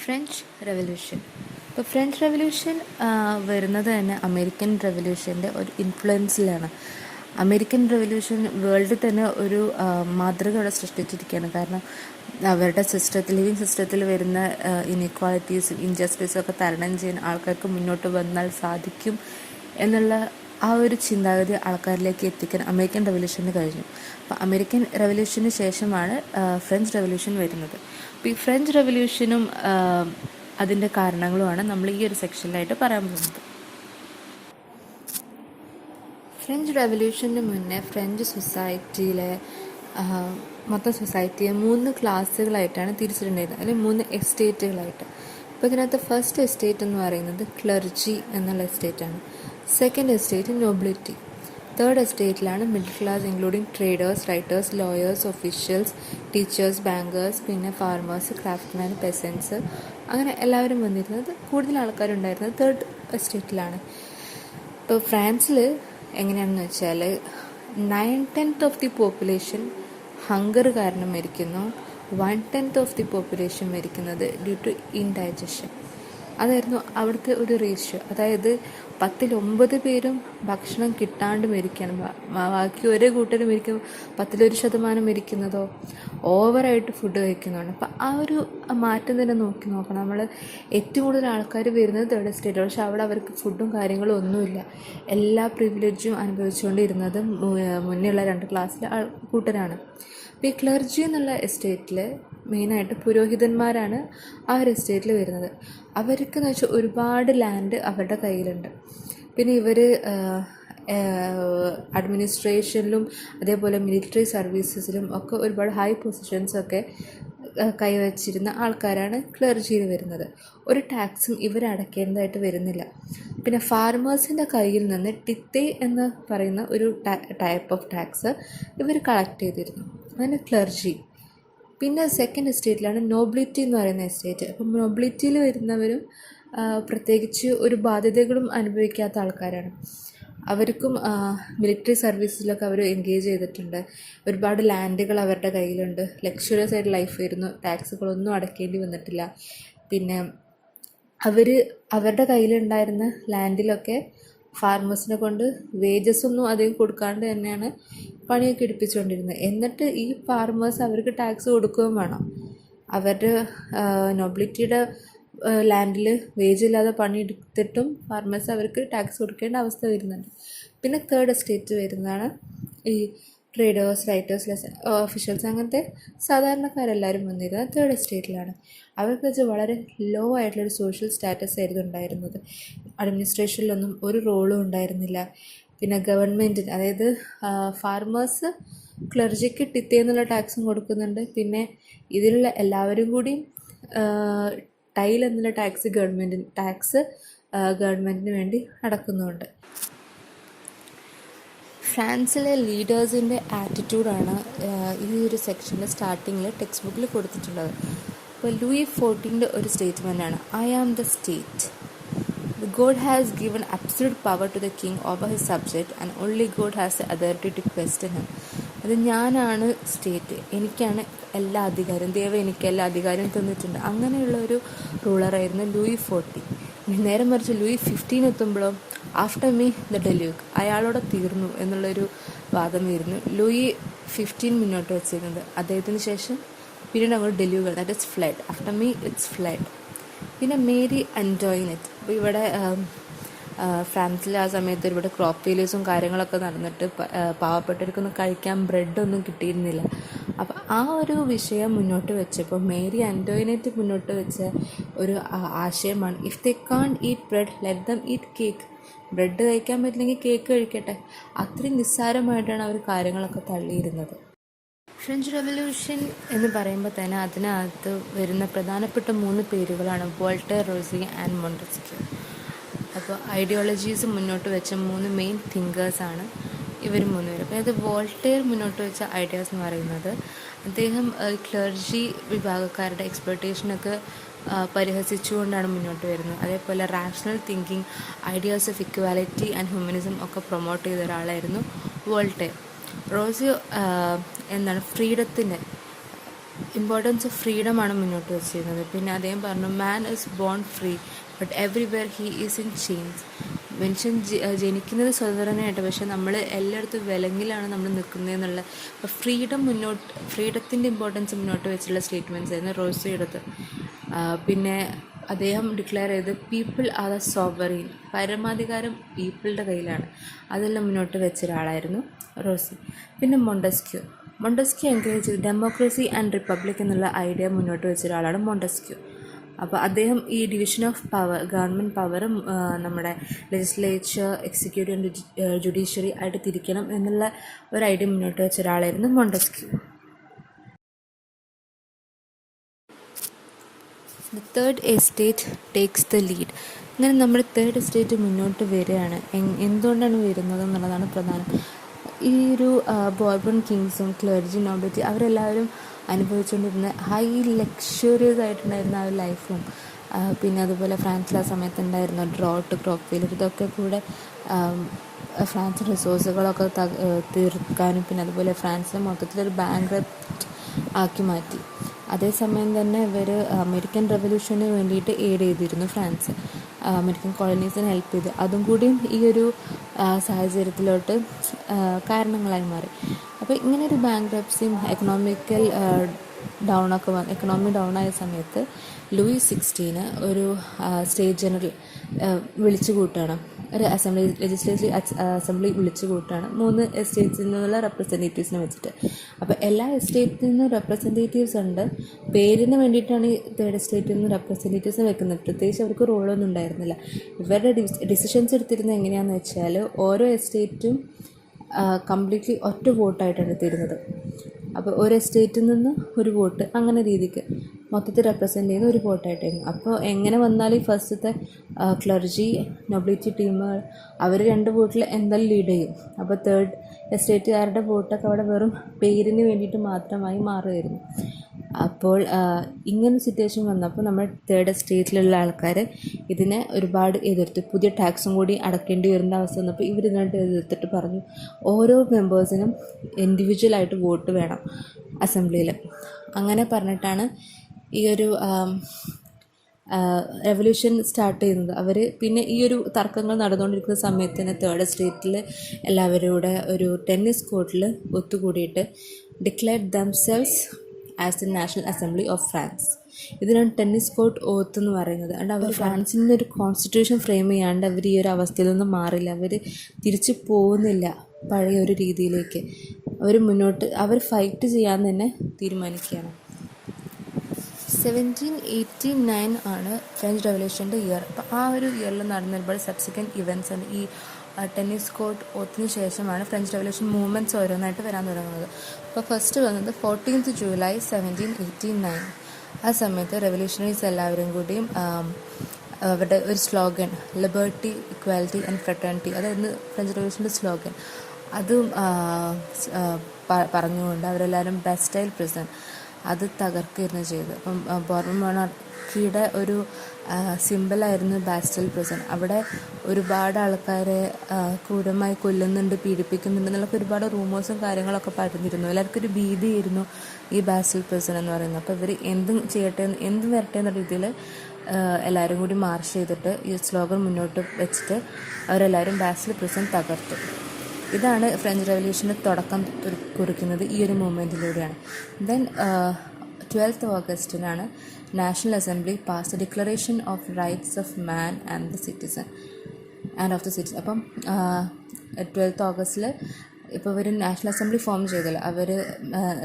French revolution. ഇപ്പോൾ French revolution വരുന്നത് തന്നെ അമേരിക്കൻ റെവല്യൂഷൻ്റെ ഒരു ഇൻഫ്ലുവൻസിലാണ്. അമേരിക്കൻ റെവല്യൂഷൻ വേൾഡിൽ തന്നെ ഒരു മാതൃക അവിടെ സൃഷ്ടിച്ചിരിക്കുകയാണ്. കാരണം അവരുടെ ലിവിങ് സിസ്റ്റത്തിൽ വരുന്ന ഇൻഇക്വാളിറ്റീസും ഇൻജസ്റ്റിസും ഒക്കെ തരണം ചെയ്യാൻ ആൾക്കാർക്ക് മുന്നോട്ട് വന്നാൽ സാധിക്കും എന്നുള്ള ആ ഒരു ചിന്താഗതി ആൾക്കാരിലേക്ക് എത്തിക്കാൻ അമേരിക്കൻ റെവല്യൂഷന് കഴിഞ്ഞു. അപ്പോൾ അമേരിക്കൻ റെവല്യൂഷന് ശേഷമാണ് ഫ്രഞ്ച് റെവല്യൂഷൻ വരുന്നത്. അപ്പോൾ ഈ ഫ്രഞ്ച് റെവല്യൂഷനും അതിൻ്റെ കാരണങ്ങളുമാണ് നമ്മൾ ഈ ഒരു സെക്ഷനിലായിട്ട് പറയാൻ പോകുന്നത്. ഫ്രഞ്ച് റെവല്യൂഷന് മുന്നേ ഫ്രഞ്ച് സൊസൈറ്റിയിലെ മൊത്തം സൊസൈറ്റിയെ 3 ക്ലാസ്സുകളായിട്ടാണ് തിരിച്ചിട്ടുണ്ടായിരുന്നത്, അല്ലെങ്കിൽ 3 എസ്റ്റേറ്റുകളായിട്ട്. അപ്പോൾ ഇതിനകത്ത് ഫസ്റ്റ് എസ്റ്റേറ്റ് എന്ന് പറയുന്നത് ക്ലർജി എന്നുള്ള എസ്റ്റേറ്റാണ്. Second estate nobility. തേർഡ് എസ്റ്റേറ്റിലാണ് middle class, including traders, writers, lawyers, officials, teachers, bankers, പിന്നെ ഫാർമേഴ്സ്, ക്രാഫ്റ്റ്മാൻ, പെസൻസ്, അങ്ങനെ എല്ലാവരും വന്നിരുന്നത്. കൂടുതൽ ആൾക്കാരുണ്ടായിരുന്നത് തേർഡ് എസ്റ്റേറ്റിലാണ്. ഇപ്പോൾ ഫ്രാൻസിൽ എങ്ങനെയാണെന്ന് വെച്ചാൽ 9/10 ഓഫ് ദി പോപ്പുലേഷൻ ഹങ്കർ കാരണം മരിക്കുന്നു. 1/10 ഓഫ് ദി പോപ്പുലേഷൻ മരിക്കുന്നത് ഡ്യൂ ടു ഇൻഡൈജഷൻ. അതായിരുന്നു അവിടുത്തെ ഒരു റേഷ്യോ. അതായത് 10-9 പേരും ഭക്ഷണം കിട്ടാണ്ട് മരിക്കണം. ബാക്കി ഒരേ കൂട്ടരും മരിക്കും. 10% മരിക്കുന്നതോ ഓവറായിട്ട് ഫുഡ് കഴിക്കുന്നതാണ്. അപ്പം ആ ഒരു മാറ്റം തന്നെ നോക്കണം. നമ്മൾ ഏറ്റവും കൂടുതൽ ആൾക്കാർ വരുന്നത് തേർഡ് എസ്റ്റേറ്റ്, പക്ഷെ അവിടെ അവർക്ക് ഫുഡും കാര്യങ്ങളും ഒന്നുമില്ല. എല്ലാ പ്രിവിലേജും അനുഭവിച്ചുകൊണ്ടിരുന്നത് മുന്നേയുള്ള 2 ക്ലാസ്സിലെ കൂട്ടരാണ്. അപ്പോൾ ഈ ക്ലർജി എന്നുള്ള എസ്റ്റേറ്റിൽ മെയിനായിട്ട് പുരോഹിതന്മാരാണ് ആ ഒരു എസ്റ്റേറ്റിൽ വരുന്നത്. അവർക്കെന്ന് വെച്ചാൽ ഒരുപാട് ലാൻഡ് അവരുടെ കയ്യിലുണ്ട്. പിന്നെ ഇവർ അഡ്മിനിസ്ട്രേഷനിലും അതേപോലെ മിലിറ്ററി സർവീസസിലും ഒക്കെ ഒരുപാട് ഹൈ പൊസിഷൻസൊക്കെ കൈവച്ചിരുന്ന ആൾക്കാരാണ് ക്ലർജിയിൽ വരുന്നത്. ഒരു ടാക്സും ഇവർ അടയ്ക്കേണ്ടതായിട്ട് വരുന്നില്ല. പിന്നെ ഫാർമേഴ്സിൻ്റെ കയ്യിൽ നിന്ന് ടിത്തേ എന്ന് പറയുന്ന ഒരു ടൈപ്പ് ഓഫ് ടാക്സ് ഇവർ കളക്ട് ചെയ്തിരുന്നു. അങ്ങനെ ക്ലർജി. പിന്നെ സെക്കൻഡ് എസ്റ്റേറ്റിലാണ് നോബിലിറ്റി എന്ന് പറയുന്ന എസ്റ്റേറ്റ്. അപ്പം നോബിലിറ്റിയിൽ വരുന്നവരും പ്രത്യേകിച്ച് ഒരു ബാധ്യതകളും അനുഭവിക്കാത്ത ആൾക്കാരാണ്. അവർക്കും മിലിറ്ററി സർവീസിലൊക്കെ അവർ എൻഗേജ് ചെയ്തിട്ടുണ്ട്. ഒരുപാട് ലാൻഡുകൾ അവരുടെ കയ്യിലുണ്ട്. ലക്ഷറിയസ് ആയിട്ട് ലൈഫ് ആയിരുന്നു. ടാക്സുകളൊന്നും അടയ്ക്കേണ്ടി വന്നിട്ടില്ല. പിന്നെ അവരുടെ കയ്യിലുണ്ടായിരുന്ന ലാൻഡിലൊക്കെ ഫാർമേഴ്സിനെ കൊണ്ട് വേജസ് ഒന്നും അധികം കൊടുക്കാണ്ട് തന്നെയാണ് പണിയൊക്കെ എടുപ്പിച്ചുകൊണ്ടിരുന്നത്. എന്നിട്ട് ഈ ഫാർമേഴ്സ് അവർക്ക് ടാക്സ് കൊടുക്കുകയും വേണം. അവരുടെ നോബിലിറ്റിയുടെ ലാൻഡിൽ വേജ് ഇല്ലാതെ പണിയെടുത്തിട്ടും ഫാർമേഴ്സ് അവർക്ക് ടാക്സ് കൊടുക്കേണ്ട അവസ്ഥ വരുന്നുണ്ട്. പിന്നെ തേർഡ് എസ്റ്റേറ്റ് വരുന്നതാണ് ഈ ട്രേഡേഴ്സ്, റൈറ്റേഴ്സ്, ഒഫീഷ്യൽസ്, അങ്ങനത്തെ സാധാരണക്കാരെല്ലാവരും വന്നിരുന്നത് തേർഡ് എസ്റ്റേറ്റിലാണ്. അവർക്ക് വെച്ച് വളരെ ലോ ആയിട്ടുള്ളൊരു സോഷ്യൽ സ്റ്റാറ്റസ് ആയിരുന്നു ഉണ്ടായിരുന്നത്. അഡ്മിനിസ്ട്രേഷനിലൊന്നും ഒരു റോളും ഉണ്ടായിരുന്നില്ല. പിന്നെ ഗവൺമെൻറ്റിന്, അതായത് ഫാർമേഴ്സ് ക്ലർജിക്ക് ടിത്തേ എന്നുള്ള ടാക്സും കൊടുക്കുന്നുണ്ട്. പിന്നെ ഇതിലുള്ള എല്ലാവരും കൂടി ടൈൽ എന്നുള്ള ടാക്സ് ഗവൺമെൻറ്റിന് വേണ്ടി അടക്കുന്നുണ്ട്. ഫ്രാൻസിലെ ലീഡേഴ്സിൻ്റെ ആറ്റിറ്റ്യൂഡാണ് ഈ ഒരു സെക്ഷനിൽ സ്റ്റാർട്ടിങ്ങിൽ ടെക്സ്റ്റ് ബുക്കിൽ കൊടുത്തിട്ടുള്ളത്. ഇപ്പോൾ ലൂയി 14 ഒരു സ്റ്റേറ്റ്മെൻറ്റാണ്, I am the state. God has given absolute power to the king over his subject and only God has the authority to question him. അത് ഞാനാണ് സ്റ്റേറ്റ്, എനിക്കാണ് എല്ലാ അധികാരവും, ദൈവം എനിക്ക് എല്ലാ അധികാരവും തന്നിട്ടുണ്ട്. അങ്ങനെയുള്ള ഒരു റൂളറായിരുന്നു ലൂയി 14. നേരെ മറിച്ച് ലൂയി 15 എത്തുമ്പോഴോ ആഫ്റ്റർ മീ ദ ഡെല്യൂക്ക്, അയാളോടെ തീർന്നു എന്നുള്ളൊരു വാദം വരുന്നു. ലൂയി 15 മുന്നോട്ട് വെച്ചിരുന്നത്. അദ്ദേഹത്തിന് ശേഷം പിന്നീട് അങ്ങോട്ട് deluge, that is flood. After me it's flood. പിന്നെ മേരി അന്റോയിനറ്റ്. അപ്പോൾ ഇവിടെ ഫ്രാൻസിൽ ആ സമയത്ത് ഒരുപാട് ക്രോപ്പ് ഫെയിലേഴ്സും കാര്യങ്ങളൊക്കെ നടന്നിട്ട് പാവപ്പെട്ടവർക്കൊന്നും കഴിക്കാൻ ബ്രെഡൊന്നും കിട്ടിയിരുന്നില്ല. അപ്പോൾ ആ ഒരു വിഷയം മുന്നോട്ട് വെച്ചപ്പോൾ മേരി അന്റോയിനറ്റ് മുന്നോട്ട് വെച്ച ഒരു ആശയമാണ്, if they can't eat bread let them eat cake. Bread കഴിക്കാൻ പറ്റില്ലെങ്കിൽ കേക്ക് കഴിക്കട്ടെ. അത്രയും നിസ്സാരമായിട്ടാണ് അവർ കാര്യങ്ങളൊക്കെ തള്ളിയിരുന്നത്. ഫ്രഞ്ച് റെവല്യൂഷൻ എന്ന് പറയുമ്പോൾ തന്നെ അതിനകത്ത് വരുന്ന പ്രധാനപ്പെട്ട 3 പേരുകളാണ് വോൾട്ടയർ, റോസി ആൻഡ് മോണ്ടസ്ക്യൂ. അപ്പോൾ ഐഡിയോളജീസ് മുന്നോട്ട് വെച്ച 3 മെയിൻ തിങ്കേഴ്സാണ് ഇവർ 3 പേര്. അപ്പോൾ അത് വോൾട്ടയർ മുന്നോട്ട് വെച്ച ഐഡിയാസ് എന്ന് പറയുന്നത്, അദ്ദേഹം ക്ലർജി വിഭാഗക്കാരുടെ എക്സ്പ്ലോയിറ്റേഷനൊക്കെ പരിഹസിച്ചുകൊണ്ടാണ് മുന്നോട്ട് വരുന്നത്. അതേപോലെ rational thinking, ideas of equality and humanism ഒക്കെ പ്രൊമോട്ട് ചെയ്ത ഒരാളായിരുന്നു വോൾട്ടയർ. റോസിയോ ഫ്രീഡത്തിന് ഇമ്പോർട്ടൻസ് ഓഫ് ഫ്രീഡമാണ് മുന്നോട്ട് വെച്ചിരുന്നത്. പിന്നെ അദ്ദേഹം പറഞ്ഞു man is bone free but everywhere he is in chains. മനുഷ്യൻ ജനിക്കുന്നത് സ്വതന്ത്രനായിട്ട്, പക്ഷെ നമ്മൾ എല്ലായിടത്തും വിലങ്ങിലാണ് നമ്മൾ നിൽക്കുന്നതെന്നുള്ള അപ്പോൾ ഫ്രീഡത്തിൻ്റെ ഇമ്പോർട്ടൻസ് മുന്നോട്ട് വെച്ചുള്ള സ്റ്റേറ്റ്മെൻറ്റ്സ് ആയിരുന്നു റോസിയെടുത്ത്. പിന്നെ അദ്ദേഹം ഡിക്ലെയർ ചെയ്ത് പീപ്പിൾ ആർ ദ സോവറീൻ, പരമാധികാരം പീപ്പിളുടെ കയ്യിലാണ്. അതെല്ലാം മുന്നോട്ട് വെച്ച ഒരാളായിരുന്നു റോസി. പിന്നെ മൊണ്ടസ്ക്യൂ എൻകറേജ് ചെയ്ത് ഡെമോക്രസി ആൻഡ് റിപ്പബ്ലിക് എന്നുള്ള ഐഡിയ മുന്നോട്ട് വെച്ച ഒരാളാണ് മൊണ്ടസ്ക്യൂ. അപ്പോൾ അദ്ദേഹം ഈ ഡിവിഷൻ ഓഫ് പവർ, ഗവൺമെൻറ് പവറും നമ്മുടെ ലെജിസ്ലേച്ചർ, എക്സിക്യൂട്ടീവ് ആൻഡ് ജുഡീഷ്യറി ആയിട്ട് തിരിക്കണം എന്നുള്ള ഒരു ഐഡിയ മുന്നോട്ട് വെച്ച ഒരാളായിരുന്നു Montesquieu. The third estate takes the lead. ഇങ്ങനെ നമ്മുടെ തേർഡ് എസ്റ്റേറ്റ് മുന്നോട്ട് വരികയാണ്. എന്തുകൊണ്ടാണ് വരുന്നത് എന്നുള്ളതാണ് പ്രധാനം. ഈ ഒരു ബോർബൺ കിങ്സും ക്ലർജി നോബിലിറ്റി അവരെല്ലാവരും അനുഭവിച്ചുകൊണ്ടിരുന്ന ഹൈ ലക്ഷറിയസ് ആയിട്ടുണ്ടായിരുന്ന ആ ഒരു ലൈഫും പിന്നെ അതുപോലെ ഫ്രാൻസിൽ ആ സമയത്തുണ്ടായിരുന്ന ഡ്രോട്ട്, ക്രോപ്പ് ഫെയിലിയർ, ഇതൊക്കെ കൂടെ ഫ്രാൻസിൻ്റെ റിസോഴ്സുകളൊക്കെ തീർക്കാനും പിന്നെ അതുപോലെ ഫ്രാൻസിനെ മൊത്തത്തിലൊരു ബാങ്ക്രപ്റ്റ് ആക്കി മാറ്റി. അതേസമയം തന്നെ ഇവർ അമേരിക്കൻ റെവല്യൂഷന് വേണ്ടിയിട്ട് എയ്ഡ് ചെയ്തിരുന്നു ഫ്രാൻസ്, അമേരിക്കൻ കോളനീസിനെ ഹെൽപ്പ് ചെയ്ത്. അതും കൂടിയും ഈ ഒരു സാഹചര്യത്തിലോട്ട് കാരണങ്ങളായി മാറി. അപ്പോൾ ഇങ്ങനൊരു ബാങ്ക്രപ്സിയും എക്കണോമിക്കൽ എക്കണോമി ഡൗൺ ആയ സമയത്ത് ലൂയി 16 ഒരു സ്റ്റേറ്റ് ജനറൽ വിളിച്ചു കൂട്ടുകയാണ്, ഒരു ലെജിസ്ലേറ്റീവ് അസംബ്ലി വിളിച്ചു കൂട്ടുകയാണ് 3 എസ്റ്റേറ്റ്സിൽ നിന്നുള്ള റെപ്രസെൻറ്റേറ്റീവ്സിനെ വെച്ചിട്ട്. അപ്പോൾ എല്ലാ എസ്റ്റേറ്റിൽ നിന്നും റെപ്രസെൻറ്റേറ്റീവ്സ് ഉണ്ട്. പേരിന് വേണ്ടിയിട്ടാണ് ഈ തേർഡ് എസ്റ്റേറ്റിൽ നിന്ന് റെപ്രസെൻറ്റേറ്റീവ്സ് വെക്കുന്നത്. പ്രത്യേകിച്ച് അവർക്ക് റോളൊന്നും ഉണ്ടായിരുന്നില്ല. ഇവരുടെ ഡിസിഷൻസ് എടുത്തിരുന്നത് എങ്ങനെയാണെന്ന് വെച്ചാൽ ഓരോ എസ്റ്റേറ്റും കംപ്ലീറ്റ്ലി ഒറ്റ വോട്ടായിട്ടാണ് എടുത്തിരുന്നത്. അപ്പോൾ ഒരു എസ്റ്റേറ്റിൽ നിന്ന് ഒരു വോട്ട്, അങ്ങനെ രീതിക്ക് മൊത്തത്തിൽ റെപ്രസെൻ്റ് ചെയ്യുന്ന ഒരു വോട്ടായിട്ടായിരുന്നു. അപ്പോൾ എങ്ങനെ വന്നാലും ഈ ഫസ്റ്റത്തെ ക്ലർജി നൊബിലിറ്റി ടീമുകൾ അവർ 2 വോട്ടിൽ എന്തായാലും ലീഡ് ചെയ്യും. അപ്പോൾ തേർഡ് എസ്റ്റേറ്റുകാരുടെ വോട്ടൊക്കെ അവിടെ വെറും പേരിന് വേണ്ടിയിട്ട് മാത്രമായി മാറുമായിരുന്നു. അപ്പോൾ ഇങ്ങനെ സിറ്റുവേഷൻ വന്നപ്പോൾ നമ്മുടെ തേർഡ് എസ്റ്റേറ്റിലുള്ള ആൾക്കാർ ഇതിനെ ഒരുപാട് എതിർത്ത് പുതിയ ടാക്സും കൂടി അടക്കേണ്ടി വരുന്ന അവസ്ഥ വന്നപ്പോൾ ഇവരിതിനായിട്ട് എതിർത്തിട്ട് പറഞ്ഞു ഓരോ മെമ്പേഴ്സിനും ഇൻഡിവിജ്വലായിട്ട് വോട്ട് വേണം അസംബ്ലിയിൽ. അങ്ങനെ പറഞ്ഞിട്ടാണ് ഈ ഒരു റെവല്യൂഷൻ സ്റ്റാർട്ട് ചെയ്യുന്നത്. അവർ പിന്നെ ഈ ഒരു തർക്കങ്ങൾ നടന്നുകൊണ്ടിരിക്കുന്ന സമയത്ത് തന്നെ തേർഡ് എസ്റ്റേറ്റിൽ എല്ലാവരും കൂടെ ഒരു ടെന്നീസ് കോർട്ടിൽ ഒത്തുകൂടിയിട്ട് declared themselves as the national assembly of France. ഇതിനാണ് ടെന്നീസ് കോർട്ട് ഓത്ത് എന്ന് പറയുന്നത്. അതുകൊണ്ട് അവർ ഫ്രാൻസിൻ്റെ ഒരു കോൺസ്റ്റിറ്റ്യൂഷൻ ഫ്രെയിം ചെയ്യാണ്ട് അവർ ഈ ഒരു അവസ്ഥയിൽ നിന്നും മാറില്ല. അവർ തിരിച്ചു പോകുന്നില്ല പഴയ ഒരു രീതിയിലേക്ക്. അവർ ഫൈറ്റ് ചെയ്യാൻ തന്നെ തീരുമാനിക്കുകയാണ്. 1789 ആണ് ഫ്രഞ്ച് റെവല്യൂഷൻ്റെ ഇയർ. അപ്പോൾ ആ ഒരു ഇയറിൽ നടന്ന ഒരുപാട് സബ്സിക്വൻറ്റ് ഇവൻറ്റ്സ് ആണ്. ഈ ടെന്നീസ് കോർട്ട് ഓത്തിന് ശേഷമാണ് ഫ്രഞ്ച് റെവല്യൂഷൻ മൂവ്മെൻറ്റ്സ് ഓരോന്നായിട്ട് വരാൻ തുടങ്ങുന്നത്. അപ്പോൾ ഫസ്റ്റ് വന്നത് 14th ജൂലൈ 1789. ആ സമയത്ത് റെവല്യൂഷണറീസ് എല്ലാവരും കൂടിയും അവരുടെ ഒരു slogan liberty, equality and fraternity, അതായിരുന്നു ഫ്രഞ്ച് റെവല്യൂഷൻ്റെ സ്ലോഗൻ. അതും പറഞ്ഞുകൊണ്ട് അവരെല്ലാവരും ബാസ്റ്റൈൽ പ്രിസൺ അത് തകർക്കുകയായിരുന്നു ചെയ്തത്. അപ്പം ബോർബൺ മോണാർക്കിയുടെ ഒരു സിമ്പിളായിരുന്നു ബാസ്റ്റൈൽ പ്രിസൺ. അവിടെ ഒരുപാട് ആൾക്കാരെ ക്രൂരമായി കൊല്ലുന്നുണ്ട്, പീഡിപ്പിക്കുന്നുണ്ട് എന്നുള്ളൊക്കെ ഒരുപാട് റൂമേഴ്സും കാര്യങ്ങളൊക്കെ പറഞ്ഞിരുന്നു. എല്ലാവർക്കും ഒരു ഭീതിയായിരുന്നു ഈ ബാസ്റ്റൈൽ പ്രിസൺ എന്ന് പറയുന്നത്. അപ്പോൾ ഇവർ എന്തും ചെയ്യട്ടെ, എന്തും വരട്ടെ എന്ന രീതിയിൽ എല്ലാവരും കൂടി മാർച്ച് ചെയ്തിട്ട് ഈ സ്ലോഗൻ മുന്നോട്ട് വെച്ചിട്ട് അവരെല്ലാവരും ബാസ്റ്റൈൽ പ്രിസൺ തകർത്തു. ഇതാണ് ഫ്രഞ്ച് റെവല്യൂഷന് തുടക്കം കുറിക്കുന്നത് ഈ ഒരു മൂവ്മെൻറ്റിലൂടെയാണ്. ദെൻ 12th ഓഗസ്റ്റിനാണ് national assembly pass declaration of rights of man and the citizen and of the citizen. അപ്പം 12th ഓഗസ്റ്റിൽ ഇപ്പോൾ ഇവർ നാഷണൽ അസംബ്ലി ഫോം ചെയ്തല്ലോ, അവർ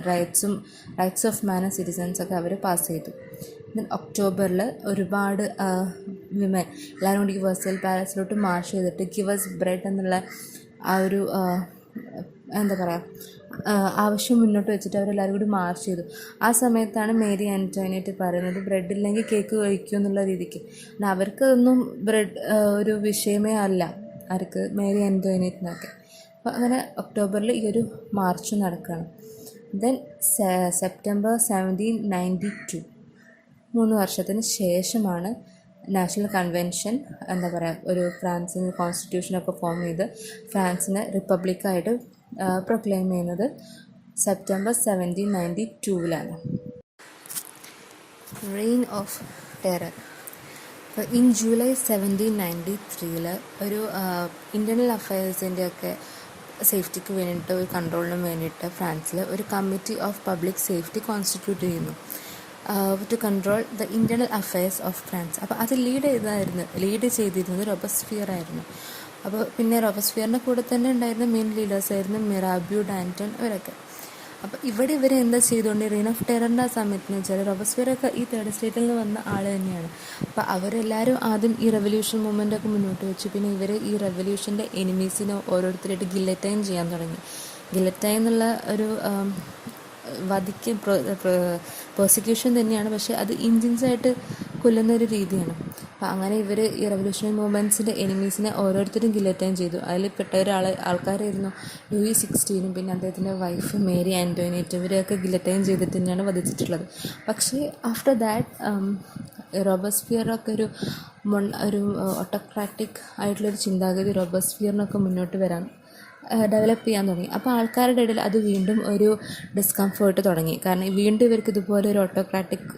റൈറ്റ്സ് ഓഫ് മാൻ ആൻഡ് സിറ്റിസൺസൊക്കെ അവർ പാസ് ചെയ്തു. ദെൻ ഒക്ടോബറിൽ ഒരുപാട് വിമൻ എല്ലാവരും കൂടി വെർസൽ പാലസിലോട്ട് മാർച്ച് ചെയ്തിട്ട് ഗിവ് അസ് ബ്രെഡ് എന്നുള്ള ആ ഒരു എന്താ പറയുക ആവശ്യം മുന്നോട്ട് വെച്ചിട്ട് അവരെല്ലാവരും കൂടി മാർച്ച് ചെയ്തു. ആ സമയത്താണ് മേരി ആൻ്റോണിയറ്റ് പറയുന്നത് ബ്രെഡ് ഇല്ലെങ്കിൽ കേക്ക് കഴിക്കും എന്നുള്ള രീതിക്ക്. അവർക്കതൊന്നും ബ്രെഡ് ഒരു വിഷയമേ അല്ല, ആർക്ക് മേരി ആൻ്റോണിയറ്റിനൊക്കെ. അപ്പോൾ അങ്ങനെ ഒക്ടോബറിൽ ഈ ഒരു മാർച്ച് നടക്കുകയാണ്. ദെൻ സെപ്റ്റംബർ 1792, 3 വർഷത്തിന് ശേഷമാണ് നാഷണൽ കൺവെൻഷൻ എന്താ പറയുക ഒരു ഫ്രാൻസിന് കോൺസ്റ്റിറ്റ്യൂഷനൊക്കെ ഫോം ചെയ്ത് ഫ്രാൻസിനെ റിപ്പബ്ലിക്കായിട്ട് പ്രൊക്ലെയിം ചെയ്യുന്നത് September 1792 reign of terror. In July 1793 ഒരു ഇൻ്റേണൽ അഫയേഴ്സിൻ്റെ ഒക്കെ സേഫ്റ്റിക്ക് വേണ്ടിയിട്ട് ഒരു കൺട്രോളിന് വേണ്ടിയിട്ട് ഫ്രാൻസിൽ ഒരു committee of public safety constitute ചെയ്യുന്നു to control the internal affairs of France. അപ്പോൾ അത് ലീഡ് ചെയ്തിരുന്നത് റോബസ്ഫിയർ ആയിരുന്നു. അപ്പോൾ പിന്നെ റോബസ്ഫിയറിൻ്റെ കൂടെ തന്നെ ഉണ്ടായിരുന്ന മെയിൻ ലീഡേഴ്സായിരുന്നു മിറാബ്യൂ, ഡാൻറ്റൺ, അവരൊക്കെ. അപ്പോൾ ഇവർ എന്താ ചെയ്തുകൊണ്ട് റെയിൻ ഓഫ് ടെററിൻ്റെ ആ സമയത്ത് വെച്ചാൽ റോബസ്ഫിയറൊക്കെ ഈ തേർഡ് സ്റ്റേറ്റിൽ നിന്ന് വന്ന ആൾ തന്നെയാണ്. അപ്പോൾ അവരെല്ലാവരും ആദ്യം ഈ റെവല്യൂഷൻ മൂവ്മെൻ്റൊക്കെ മുന്നോട്ട് വെച്ചു. പിന്നെ ഇവർ ഈ റെവല്യൂഷൻ്റെ എനിമീസിനെ ഓരോരുത്തരായിട്ട് ഗില്ലറ്റൈൻ ചെയ്യാൻ തുടങ്ങി. ഗില്ലറ്റൈൻ എന്നുള്ള ഒരു വധിക്ക് പ്രോസിക്യൂഷൻ തന്നെയാണ്, പക്ഷേ അത് ഇഞ്ചിൻസായിട്ട് കൊല്ലുന്ന ഒരു രീതിയാണ്. അപ്പോൾ അങ്ങനെ ഇവർ ഈ റെവല്യൂഷണറി മൂവ്മെൻറ്റ്സിൻ്റെ എനിമീസിനെ ഓരോരുത്തരും ഗില്ലറ്റൈൻ ചെയ്തു. അതിൽ പെട്ട ആൾക്കാരായിരുന്നു ലൂയി 16 പിന്നെ അദ്ദേഹത്തിൻ്റെ വൈഫ് മേരി ആൻറ്റോണിയറ്റ്. ഇവരെയൊക്കെ ഗില്ലറ്റൈൻ ചെയ്തിട്ട് തന്നെയാണ് വധിച്ചിട്ടുള്ളത്. പക്ഷേ ആഫ്റ്റർ ദാറ്റ് റോബസ്ഫിയറൊക്കെ ഒരു ഓട്ടോക്രാറ്റിക് ആയിട്ടുള്ളൊരു ചിന്താഗതി റോബസ്ഫിയറിനൊക്കെ മുന്നോട്ട് വരാൻ ഡെവലപ്പ് ചെയ്യാൻ തുടങ്ങി. അപ്പോൾ ആൾക്കാരുടെ ഇടയിൽ അത് വീണ്ടും ഒരു ഡിസ്കംഫേർട്ട് തുടങ്ങി. കാരണം വീണ്ടും ഇവർക്ക് ഇതുപോലെ ഒരു ഓട്ടോക്രാറ്റിക്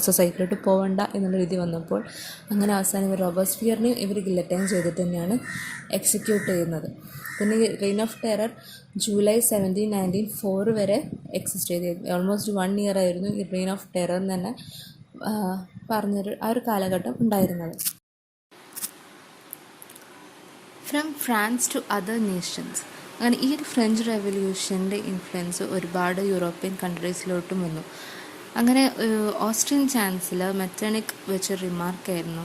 സൊസൈറ്റിയിലോട്ട് പോകണ്ട എന്നുള്ള രീതി വന്നപ്പോൾ അങ്ങനെ അവസാനം റോബസ്ഫിയറിനെയും ഇവർ ഗില്ലറ്റൈൻ ചെയ്തിട്ട് തന്നെയാണ് എക്സിക്യൂട്ട് ചെയ്യുന്നത്. പിന്നെ റെയിൻ ഓഫ് ടെറർ ജൂലൈ 1794 വരെ എക്സിസ്റ്റ് ചെയ്ത് ഓൾമോസ്റ്റ് 1 year ആയിരുന്നു ഈ റെയിൻ ഓഫ് ടെറർ എന്ന് തന്നെ പറഞ്ഞൊരു ആ ഒരു കാലഘട്ടം ഉണ്ടായിരുന്നത്. From France to other nations. അങ്ങനെ ഈ ഒരു ഫ്രഞ്ച് റെവല്യൂഷൻ്റെ ഇൻഫ്ലുവൻസ് ഒരുപാട് യൂറോപ്യൻ കൺട്രീസിലോട്ടും വന്നു. അങ്ങനെ ഓസ്ട്രിയൻ ചാൻസലർ മെറ്റർണിക് വെച്ച റിമാർക്കായിരുന്നു,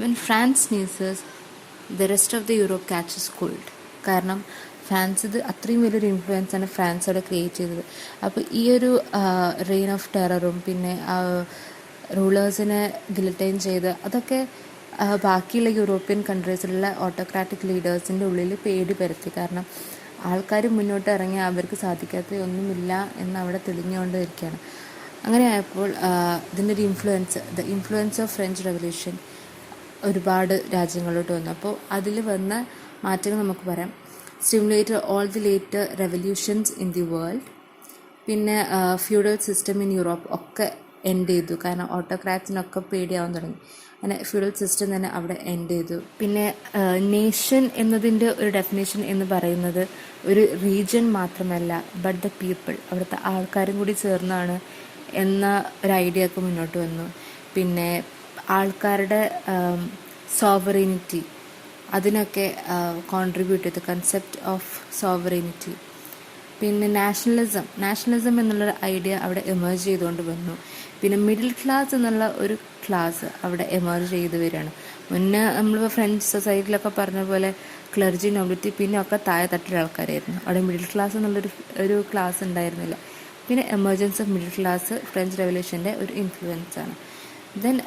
when France sneezes the rest of the Europe catches cold. കാരണം ഫ്രാൻസ് ഇത് അത്രയും വലിയൊരു ഇൻഫ്ലുവൻസാണ് ഫ്രാൻസ് അവിടെ ക്രിയേറ്റ് ചെയ്തത്. അപ്പോൾ ഈ ഒരു റെയിൻ ഓഫ് ടെററും പിന്നെ റൂളേഴ്സിനെ ഗില്ലറ്റൈൻ ചെയ്ത് അതൊക്കെ ബാക്കിയുള്ള യൂറോപ്യൻ കൺട്രീസിലുള്ള ഓട്ടോക്രാറ്റിക് ലീഡേഴ്സിൻ്റെ ഉള്ളിൽ പേടി പരത്തി. കാരണം ആൾക്കാർ മുന്നോട്ട് ഇറങ്ങി അവർക്ക് സാധിക്കാത്ത ഒന്നുമില്ല എന്ന് അവിടെ തെളിഞ്ഞുകൊണ്ട് ഇരിക്കുകയാണ്. അങ്ങനെ ആയപ്പോൾ ഇതിൻ്റെ ഒരു the influence of French revolution ഒരുപാട് രാജ്യങ്ങളിലോട്ട് വന്നു. അപ്പോൾ അതിൽ വന്ന മാറ്റങ്ങൾ നമുക്ക് പറയാം. Stimulated all the later revolutions in the world. പിന്നെ ഫ്യൂഡൽ സിസ്റ്റം ഇൻ യൂറോപ്പ് ഒക്കെ എൻഡ് ചെയ്തു. കാരണം ഓട്ടോക്രാറ്റ്സിനൊക്കെ പേടിയാവാൻ തുടങ്ങി. അങ്ങനെ ഫ്യൂഡൽ സിസ്റ്റം തന്നെ അവിടെ എൻഡ് ചെയ്തു. പിന്നെ നേഷൻ എന്നതിൻ്റെ ഒരു ഡെഫിനേഷൻ എന്ന് പറയുന്നത് ഒരു റീജിയൻ മാത്രമല്ല, ബട്ട് ദ പീപ്പിൾ, അവിടുത്തെ ആൾക്കാരും കൂടി ചേർന്നാണ് എന്ന ഒരു ഐഡിയ ഒക്കെ മുന്നോട്ട് വന്നു. പിന്നെ ആൾക്കാരുടെ സോവറിനിറ്റി അതിനൊക്കെ കോൺട്രിബ്യൂട്ട് ചെയ്തു, കൺസെപ്റ്റ് ഓഫ് സോവറിനിറ്റി. പിന്നെ നാഷണലിസം എന്നുള്ളൊരു ഐഡിയ അവിടെ എമേർജ് ചെയ്തുകൊണ്ട് വന്നു. പിന്നെ മിഡിൽ ക്ലാസ് എന്നുള്ള ഒരു ക്ലാസ് അവിടെ എമേർജ് ചെയ്ത് വരികയാണ്. മുന്നേ നമ്മളിപ്പോൾ ഫ്രഞ്ച് സൊസൈറ്റിയിലൊക്കെ പറഞ്ഞ പോലെ ക്ലർജി, നോബിലിറ്റി പിന്നെ ഒക്കെ താഴെ തട്ടിലുള്ള ആൾക്കാരായിരുന്നു. അവിടെ മിഡിൽ ക്ലാസ് എന്നുള്ളൊരു ക്ലാസ് ഉണ്ടായിരുന്നില്ല. പിന്നെ emergence of middle class French റെവല്യൂഷൻ്റെ ഒരു ഇൻഫ്ലുവൻസ് ആണ്. Then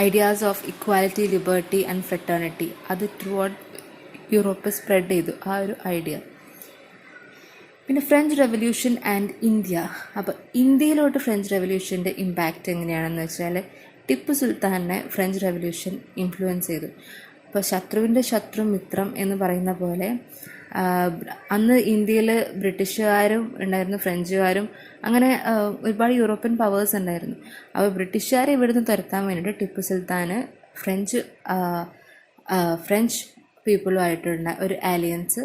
ideas of equality, liberty and fraternity അത് ത്രൂ ഔട്ട് യൂറോപ്പ് സ്പ്രെഡ് ചെയ്തു ആ ഒരു ഐഡിയ. പിന്നെ ഫ്രഞ്ച് റെവല്യൂഷൻ ആൻഡ് ഇന്ത്യ. അപ്പോൾ ഇന്ത്യയിലോട്ട് ഫ്രഞ്ച് റെവല്യൂഷൻ്റെ ഇമ്പാക്റ്റ് എങ്ങനെയാണെന്ന് വെച്ചാൽ ടിപ്പു സുൽത്താനെ ഫ്രഞ്ച് റെവല്യൂഷൻ ഇൻഫ്ലുവൻസ് ചെയ്തു. അപ്പോൾ ശത്രുവിൻ്റെ ശത്രു മിത്രം എന്ന് പറയുന്ന പോലെ അന്ന് ഇന്ത്യയിൽ ബ്രിട്ടീഷുകാരും ഉണ്ടായിരുന്നു, ഫ്രഞ്ചുകാരും, അങ്ങനെ ഒരുപാട് യൂറോപ്യൻ പവേഴ്സ് ഉണ്ടായിരുന്നു. അപ്പോൾ ബ്രിട്ടീഷുകാരെ ഇവിടുന്ന് തുരത്താൻ വേണ്ടിയിട്ട് ടിപ്പു സുൽത്താന് ഫ്രഞ്ച് പീപ്പിളുമായിട്ടുള്ള ഒരു അലയൻസ്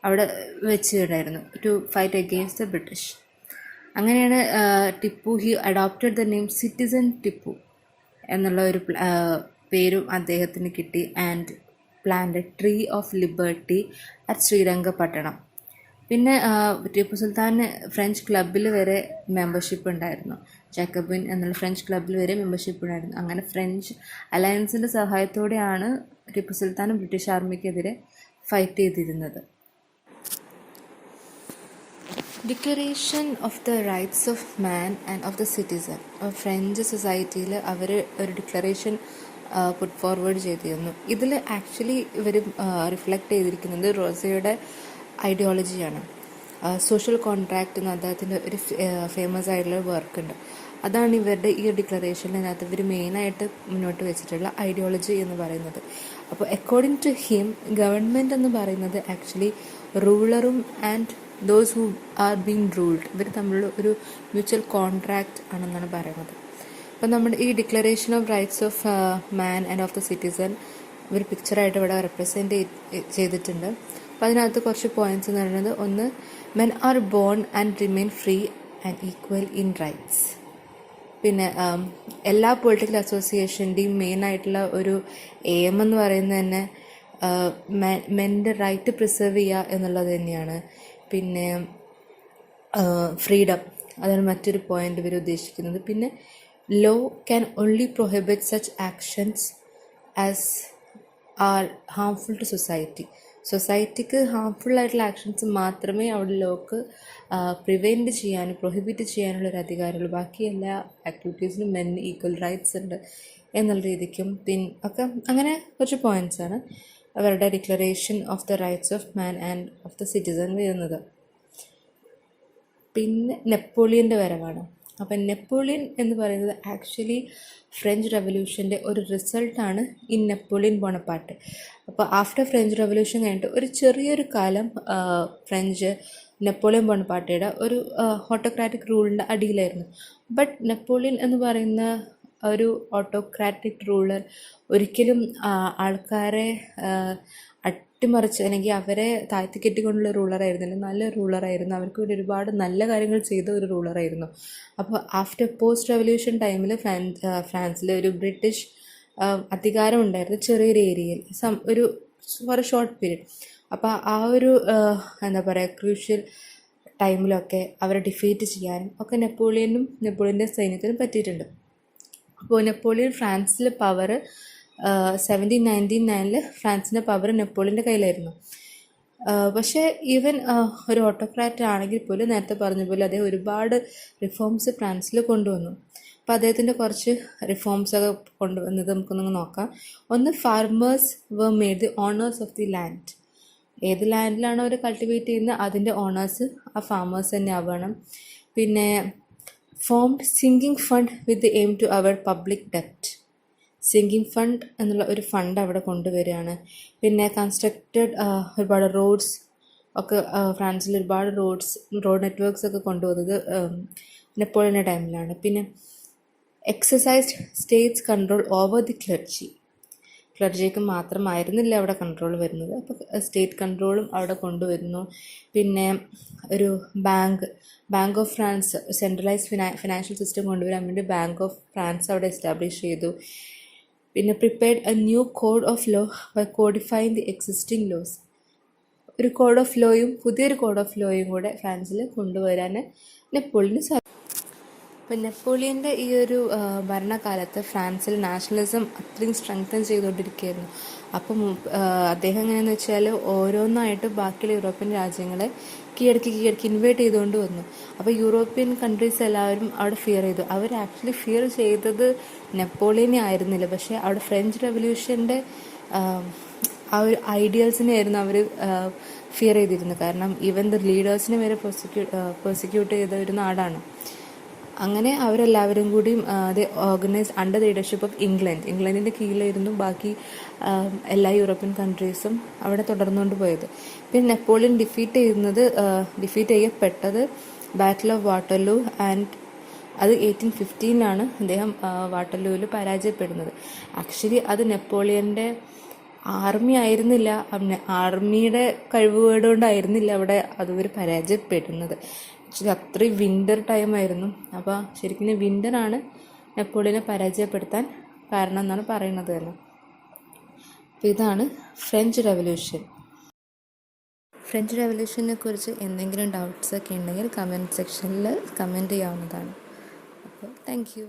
അവിടെ വെച്ചിട്ടുണ്ടായിരുന്നു to fight against the British. അങ്ങനെയാണ് he adopted the name citizen Tipu എന്നുള്ള ഒരു പേരും അദ്ദേഹത്തിന് കിട്ടി. And plant tree of liberty at Srirangapatnam. പിന്നെ ടിപ്പു സുൽത്താന് ഫ്രഞ്ച് ക്ലബിൽ വരെ മെമ്പർഷിപ്പ് ഉണ്ടായിരുന്നു. ജാക്കബിൻ എന്നുള്ള ഫ്രഞ്ച് ക്ലബിൽ വരെ മെമ്പർഷിപ്പ് ഉണ്ടായിരുന്നു. അങ്ങനെ ഫ്രഞ്ച് അലയൻസിൻ്റെ സഹായത്തോടെയാണ് ടിപ്പു സുൽത്താൻ ബ്രിട്ടീഷ് ആർമിക്കെതിരെ ഫൈറ്റ് ചെയ്തിരുന്നത്. Declaration of the rights of man and of the citizen. French സൊസൈറ്റിയിൽ അവർ ഒരു ഡിക്ലറേഷൻ പുട്ട് ഫോർവേഡ് ചെയ്തിരുന്നു. ഇതിൽ ആക്ച്വലി ഇവർ റിഫ്ലക്റ്റ് ചെയ്തിരിക്കുന്നത് റോസയുടെ ഐഡിയോളജിയാണ്. സോഷ്യൽ കോൺട്രാക്റ്റ് എന്ന അദ്ദേഹത്തിൻ്റെ ഒരു ഫേമസ് ആയിട്ടുള്ള വർക്ക് ഉണ്ട്. അതാണ് ഇവരുടെ ഈ ഡിക്ലറേഷനകത്ത് ഇവർ മെയിനായിട്ട് മുന്നോട്ട് വെച്ചിട്ടുള്ള ഐഡിയോളജി എന്ന് പറയുന്നത്. അപ്പോൾ അക്കോർഡിംഗ് ടു ഹിം ഗവൺമെൻറ് എന്ന് പറയുന്നത് ആക്ച്വലി റൂളറും and those who are being ruled, ഇവർ തമ്മിലുള്ള ഒരു മ്യൂച്വൽ കോൺട്രാക്റ്റ് ആണെന്നാണ് പറയുന്നത്. അപ്പം നമ്മുടെ ഈ declaration of rights of man and of the citizen ഒരു പിക്ചറായിട്ട് ഇവിടെ റെപ്രസെൻറ്റ് ചെയ്തിട്ടുണ്ട്. അപ്പോൾ അതിനകത്ത് കുറച്ച് പോയിന്റ്സ് എന്ന് പറയുന്നത്, ഒന്ന്, men are born and remain free and equal in rights. പിന്നെ എല്ലാ പൊളിറ്റിക്കൽ അസോസിയേഷൻ്റെയും മെയിനായിട്ടുള്ള ഒരു എയിം എന്ന് പറയുന്നത് തന്നെ മെൻ്റെ റൈറ്റ് പ്രിസർവ് ചെയ്യുക എന്നുള്ളത് തന്നെയാണ്. പിന്നെ ഫ്രീഡം, അതാണ് മറ്റൊരു പോയിന്റ് ഇവർ ഉദ്ദേശിക്കുന്നത്. പിന്നെ law can only prohibit such actions as are harmful to society. സൊസൈറ്റിക്ക് ഹാംഫുൾ ആയിട്ടുള്ള ആക്ഷൻസ് മാത്രമേ അവിടെ ലോക്ക് പ്രിവെൻറ്റ് ചെയ്യാനും പ്രൊഹിബിറ്റ് ചെയ്യാനുള്ളൊരു അധികാരമുള്ളൂ. ബാക്കി എല്ലാ ആക്ടിവിറ്റീസിനും മെൻ ഈക്വൽ റൈറ്റ്സ് ഉണ്ട് എന്നുള്ള രീതിക്കും ഒക്കെ അങ്ങനെ കുറച്ച് പോയിൻറ്റ്സാണ് അവരുടെ declaration of the rights of man and of the citizen വരുന്നത്. പിന്നെ നെപ്പോളിയൻ്റെ വരവാണ്. അപ്പം നെപ്പോളിയൻ എന്ന് പറയുന്നത് ആക്ച്വലി ഫ്രഞ്ച് റെവല്യൂഷൻ്റെ ഒരു റിസൾട്ടാണ് ഈ നെപ്പോളിയൻ ബോണപ്പാർട്ട്. അപ്പോൾ ആഫ്റ്റർ ഫ്രഞ്ച് റെവല്യൂഷൻ കഴിഞ്ഞിട്ട് ഒരു ചെറിയൊരു കാലം ഫ്രഞ്ച് നെപ്പോളിയൻ ബോണപ്പാർട്ടയുടെ ഒരു ഓട്ടോക്രാറ്റിക് റൂളിൻ്റെ അടിയിലായിരുന്നു. ബട്ട് നെപ്പോളിയൻ എന്ന് പറയുന്ന ഒരു ഓട്ടോക്രാറ്റിക് റൂളർ ഒരിക്കലും ആൾക്കാരെ അട്ടിമറിച്ച് അല്ലെങ്കിൽ അവരെ താഴ്ത്തിക്കെട്ടിക്കൊണ്ടുള്ള റൂളറായിരുന്നില്ല, നല്ല റൂളറായിരുന്നു. അവർക്ക് വേണ്ടി ഒരുപാട് നല്ല കാര്യങ്ങൾ ചെയ്ത ഒരു റൂളറായിരുന്നു. അപ്പോൾ ആഫ്റ്റർ പോസ്റ്റ് റെവല്യൂഷൻ ടൈമിൽ ഫ്രാൻസിൽ ഒരു ബ്രിട്ടീഷ് അധികാരം ഉണ്ടായിരുന്നു ചെറിയൊരു ഏരിയയിൽ ഒരു ഫോർ എ ഷോർട്ട് പീരീഡ്. അപ്പോൾ ആ ഒരു എന്താ പറയുക ക്രൂഷ്യൽ ടൈമിലൊക്കെ അവരെ ഡിഫീറ്റ് ചെയ്യാനും ഒക്കെ നെപ്പോളിയനും നെപ്പോളിയൻ്റെ സൈന്യത്തിനും പറ്റിയിട്ടുണ്ട്. അപ്പോൾ നെപ്പോളിയൻ ഫ്രാൻസിലെ പവർ 1799 ഫ്രാൻസിൻ്റെ പവർ നെപ്പോളിയൻ്റെ കയ്യിലായിരുന്നു. പക്ഷേ ഈവൻ ഒരു ഓട്ടോക്രാറ്റ് ആണെങ്കിൽ പോലും നേരത്തെ പറഞ്ഞ പോലെ അദ്ദേഹം ഒരുപാട് റിഫോംസ് ഫ്രാൻസിൽ കൊണ്ടുവന്നു. അപ്പോൾ അദ്ദേഹത്തിൻ്റെ കുറച്ച് റിഫോംസൊക്കെ കൊണ്ടുവന്നത് നമുക്കൊന്ന് നോക്കാം. ഒന്ന്, farmers were made the owners of the land. ഏത് ലാൻഡിലാണോ അവർ കൾട്ടിവേറ്റ് ചെയ്യുന്നത് അതിൻ്റെ ഓണേഴ്സ് ആ ഫാമേഴ്സ് തന്നെ ആവണം. പിന്നെ formed sinking fund with the aim to our public ഡെപ്റ്റ്. സിങ്കിങ് ഫണ്ട് എന്നുള്ള ഒരു ഫണ്ട് അവിടെ കൊണ്ടുവരികയാണ്. പിന്നെ കൺസ്ട്രക്റ്റഡ് ഒരുപാട് റോഡ്സ് ഒക്കെ ഫ്രാൻസിൽ ഒരുപാട് റോഡ് നെറ്റ്വർക്ക്സ് ഒക്കെ കൊണ്ടുവന്നത് നെപ്പോളിയൻ്റെ ടൈമിലാണ്. പിന്നെ exercised state's control over the ക്ലർജിക്ക് മാത്രമായിരുന്നില്ല അവിടെ കൺട്രോൾ വരുന്നത്, അപ്പോൾ സ്റ്റേറ്റ് കൺട്രോളും അവിടെ കൊണ്ടുവരുന്നു. പിന്നെ ഒരു bank of France, centralised financial system കൊണ്ടുവരാൻ വേണ്ടി ബാങ്ക് ഓഫ് ഫ്രാൻസ് അവിടെ എസ്റ്റാബ്ലിഷ് ചെയ്തു. പിന്നെ prepared a new code of law by codifying the existing laws. ഒരു കോഡ് ഓഫ് ലോയും പുതിയൊരു കോഡ് ഓഫ് ലോയും കൂടെ ഫ്രാൻസിൽ കൊണ്ടുവരാൻ നെപ്പോളിയന് സാധിച്ചു. ഇപ്പം നെപ്പോളിയൻ്റെ ഈ ഒരു ഭരണകാലത്ത് ഫ്രാൻസിൽ നാഷണലിസം അത്രയും സ്ട്രെങ്തൻ ചെയ്തുകൊണ്ടിരിക്കുകയായിരുന്നു. അപ്പം അദ്ദേഹം എങ്ങനെയാണെന്ന് വെച്ചാൽ ഓരോന്നായിട്ട് ബാക്കിയുള്ള യൂറോപ്യൻ രാജ്യങ്ങളെ കീഴടക്കി ഇൻവൈറ്റ് ചെയ്തുകൊണ്ട് വന്നു. അപ്പോൾ യൂറോപ്യൻ കൺട്രീസ് എല്ലാവരും അവിടെ ഫിയർ ചെയ്തു. അവർ ആക്ച്വലി ഫിയർ ചെയ്തത് നെപ്പോളിയനെ ആയിരുന്നില്ല, പക്ഷേ അവിടെ ഫ്രഞ്ച് റെവല്യൂഷൻ്റെ ആ ഒരു ഐഡിയൽസിനെ ആയിരുന്നു അവർ ഫിയർ ചെയ്തിരുന്നത്. കാരണം ഈവൻ ദ ലീഡേഴ്സിനെ വരെ പ്രോസിക്യൂട്ട് ചെയ്ത ഒരു നാടാണ്. അങ്ങനെ അവരെല്ലാവരും കൂടിയും organise under the leadership of ഇംഗ്ലണ്ടിൻ്റെ കീഴിലായിരുന്നു ബാക്കി എല്ലാ യൂറോപ്യൻ കൺട്രീസും അവിടെ തുടർന്നുകൊണ്ട് പോയത്. പിന്നെ നെപ്പോളിയൻ ഡിഫീറ്റ് ചെയ്യപ്പെട്ടത് ബാറ്റിൽ ഓഫ് വാട്ടർലൂ ആൻഡ് അത് 1815 അദ്ദേഹം വാട്ടർലൂവിൽ പരാജയപ്പെടുന്നത്. ആക്ച്വലി അത് നെപ്പോളിയൻ്റെ ആർമി ആയിരുന്നില്ല, ആർമിയുടെ കഴിവുകേടുകൊണ്ടായിരുന്നില്ല അവിടെ അവർ പരാജയപ്പെടുന്നത്. ആക്ച്വലി അത്രയും വിൻ്റർ ടൈമായിരുന്നു. അപ്പോൾ ശരിക്കും വിൻ്ററാണ് നെപ്പോളിയനെ പരാജയപ്പെടുത്താൻ കാരണം എന്നാണ് പറയുന്നത് തന്നെ. അപ്പോൾ ഇതാണ് ഫ്രഞ്ച് റെവല്യൂഷനെ കുറിച്ച് എന്തെങ്കിലും ഡൗട്ട്സൊക്കെ ഉണ്ടെങ്കിൽ കമൻറ്റ് സെക്ഷനിൽ കമൻറ്റ് ചെയ്യാവുന്നതാണ്. അപ്പോൾ താങ്ക് യു.